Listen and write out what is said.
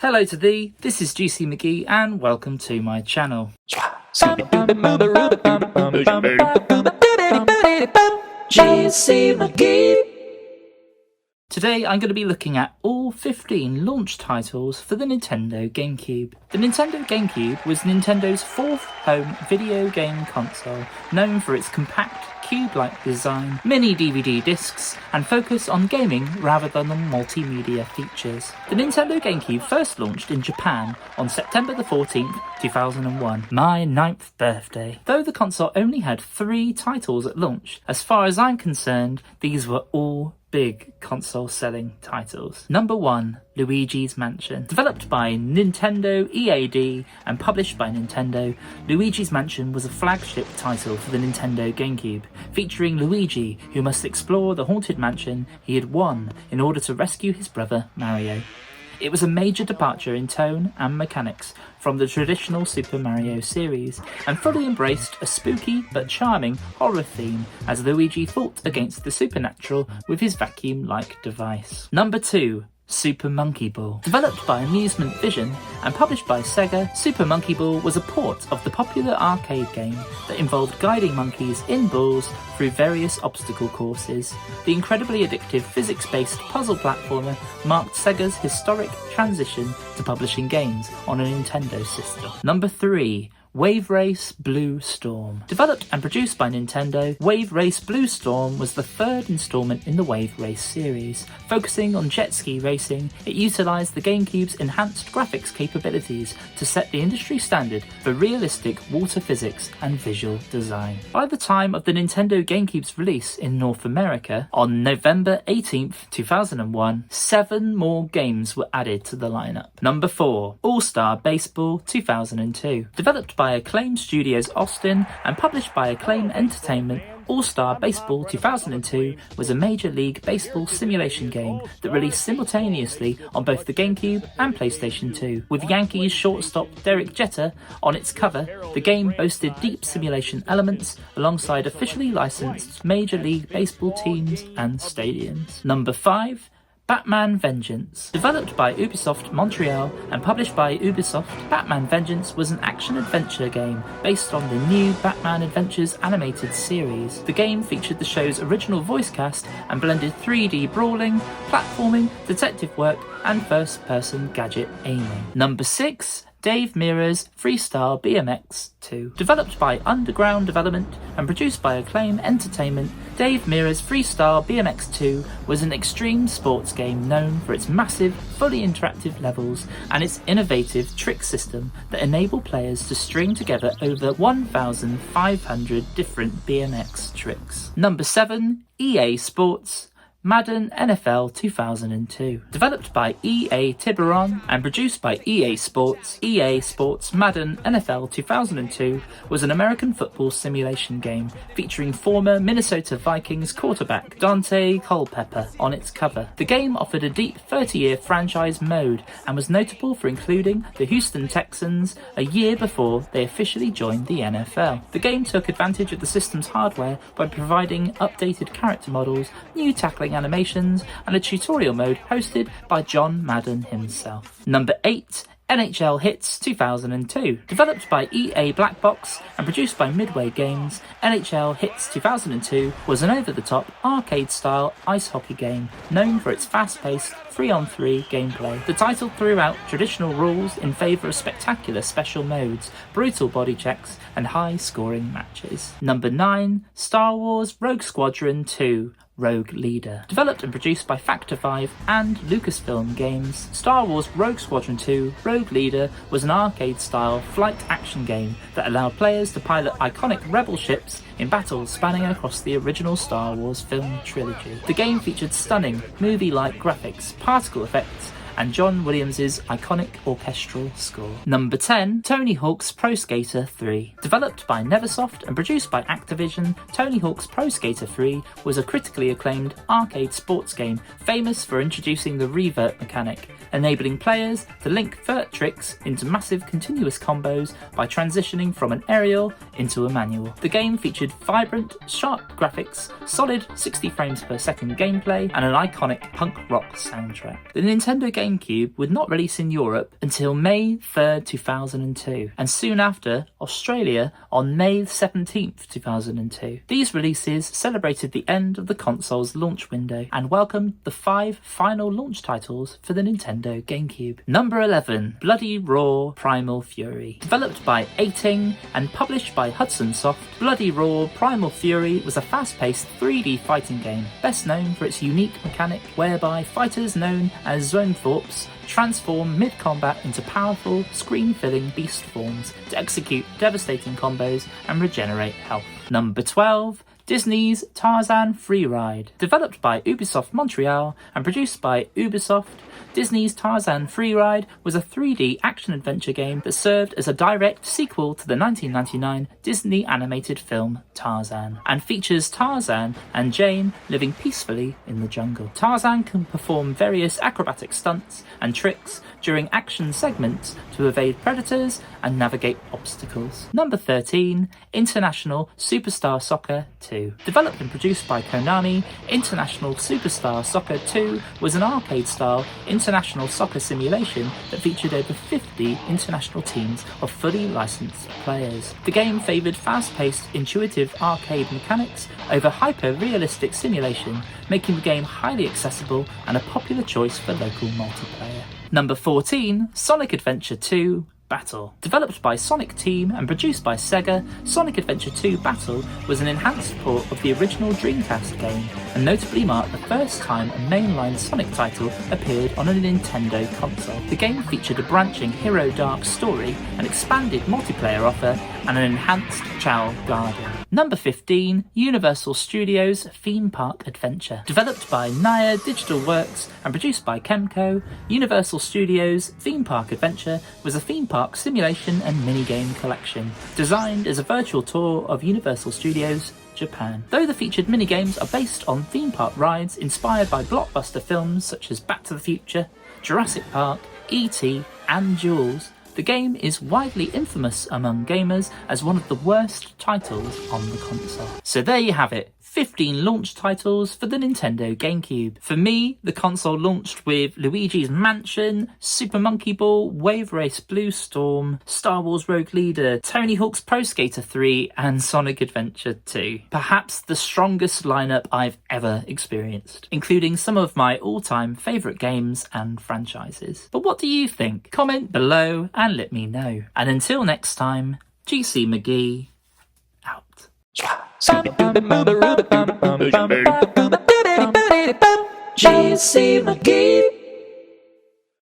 Hello to thee, this is GC McGee and welcome to my channel. GC McGee. Today I'm going to be looking at all 15 launch titles for the Nintendo GameCube. The Nintendo GameCube was Nintendo's fourth home video game console, known for its compact, cube-like design, mini DVD discs, and focus on gaming rather than on multimedia features. The Nintendo GameCube first launched in Japan on September the 14th, 2001, my 9th birthday. Though the console only had 3 titles at launch, as far as I'm concerned, these were all big console selling titles. Number 1, Luigi's Mansion. Developed by Nintendo EAD and published by Nintendo, Luigi's Mansion was a flagship title for the Nintendo GameCube, featuring Luigi, who must explore the haunted mansion he had won in order to rescue his brother Mario. It was a major departure in tone and mechanics from the traditional Super Mario series, and fully embraced a spooky but charming horror theme as Luigi fought against the supernatural with his vacuum-like device. Number 2, Super Monkey Ball. Developed by Amusement Vision and published by Sega, Super Monkey Ball was a port of the popular arcade game that involved guiding monkeys in balls through various obstacle courses. The incredibly addictive physics-based puzzle platformer marked Sega's historic transition to publishing games on a Nintendo system. Number 3, Wave Race Blue Storm. Developed and produced by Nintendo, Wave Race Blue Storm was the third installment in the Wave Race series. Focusing on jet ski racing, it utilised the GameCube's enhanced graphics capabilities to set the industry standard for realistic water physics and visual design. By the time of the Nintendo GameCube's release in North America, on November 18th, 2001, 7 more games were added to the lineup. Number 4, All-Star Baseball 2002. Developed by Acclaim Studios Austin and published by Acclaim Entertainment, All-Star Baseball 2002 was a Major League Baseball simulation game that released simultaneously on both the GameCube and PlayStation 2. With Yankees shortstop Derek Jeter on its cover, the game boasted deep simulation elements alongside officially licensed Major League Baseball teams and stadiums. Number 5, Batman Vengeance. Developed by Ubisoft Montreal and published by Ubisoft, Batman Vengeance was an action-adventure game based on the new Batman Adventures animated series. The game featured the show's original voice cast and blended 3D brawling, platforming, detective work, and first-person gadget aiming. Number 6, Dave Mirra's Freestyle BMX 2. Developed by Underground Development and produced by Acclaim Entertainment, Dave Mirra's Freestyle BMX 2 was an extreme sports game known for its massive, fully interactive levels and its innovative trick system that enabled players to string together over 1,500 different BMX tricks. Number 7, EA Sports Madden NFL 2002. Developed by EA Tiburon and produced by EA Sports, EA Sports Madden NFL 2002 was an American football simulation game featuring former Minnesota Vikings quarterback Dante Culpepper on its cover. The game offered a deep 30-year franchise mode and was notable for including the Houston Texans a year before they officially joined the NFL. The game took advantage of the system's hardware by providing updated character models, new tackling animations, and a tutorial mode hosted by John Madden himself. Number 8, NHL Hitz 2002. Developed by EA Black Box and produced by Midway Games, NHL Hitz 2002 was an over-the-top, arcade-style ice hockey game known for its fast-paced 3-on-3 gameplay. The title threw out traditional rules in favour of spectacular special modes, brutal body checks, and high-scoring matches. Number 9, Star Wars Rogue Squadron 2 Rogue Leader. Developed and produced by Factor 5 and Lucasfilm Games, Star Wars Rogue Squadron 2 Rogue Leader was an arcade-style flight action game that allowed players to pilot iconic rebel ships in battles spanning across the original Star Wars film trilogy. The game featured stunning, movie-like graphics, particle effects, and John Williams' iconic orchestral score. Number 10, Tony Hawk's Pro Skater 3. Developed by Neversoft and produced by Activision, Tony Hawk's Pro Skater 3 was a critically acclaimed arcade sports game famous for introducing the revert mechanic, enabling players to link vert tricks into massive continuous combos by transitioning from an aerial into a manual. The game featured vibrant, sharp graphics, solid 60 frames per second gameplay, and an iconic punk rock soundtrack. The Nintendo GameCube GameCube would not release in Europe until May 3rd, 2002, and soon after, Australia on May 17th, 2002. These releases celebrated the end of the console's launch window and welcomed the 5 final launch titles for the Nintendo GameCube. Number 11, Bloody Roar Primal Fury. Developed by A-Ting and published by Hudson Soft, Bloody Roar Primal Fury was a fast-paced 3D fighting game, best known for its unique mechanic whereby fighters known as Zoanthropes transform mid-combat into powerful, screen-filling beast forms to execute devastating combos and regenerate health. Number 12, Disney's Tarzan Freeride. Developed by Ubisoft Montreal and produced by Ubisoft, Disney's Tarzan Freeride was a 3D action-adventure game that served as a direct sequel to the 1999 Disney animated film Tarzan, and features Tarzan and Jane living peacefully in the jungle. Tarzan can perform various acrobatic stunts and tricks during action segments to evade predators and navigate obstacles. Number 13, International Superstar Soccer 2. Developed and produced by Konami, International Superstar Soccer 2 was an arcade-style international soccer simulation that featured over 50 international teams of fully licensed players. The game favoured fast-paced, intuitive arcade mechanics over hyper-realistic simulation, making the game highly accessible and a popular choice for local multiplayer. Number 14, Sonic Adventure 2 Battle. Developed by Sonic Team and produced by Sega, Sonic Adventure 2 Battle was an enhanced port of the original Dreamcast game and notably marked the first time a mainline Sonic title appeared on a Nintendo console. The game featured a branching Hero Dark story, an expanded multiplayer offer, and an enhanced Chao Garden. Number 15, Universal Studios Theme Park Adventure. Developed by Naya Digital Works and produced by Kemco, Universal Studios Theme Park Adventure was a theme park simulation and minigame collection, designed as a virtual tour of Universal Studios Japan. Though the featured minigames are based on theme park rides inspired by blockbuster films such as Back to the Future, Jurassic Park, E.T. and Jaws, the game is widely infamous among gamers as one of the worst titles on the console. So there you have it, 15 launch titles for the Nintendo GameCube. For me, the console launched with Luigi's Mansion, Super Monkey Ball, Wave Race Blue Storm, Star Wars Rogue Leader, Tony Hawk's Pro Skater 3 and Sonic Adventure 2. Perhaps the strongest lineup I've ever experienced, including some of my all-time favourite games and franchises. But what do you think? Comment below and let me know. And until next time, GC McGee, out. GC McGee.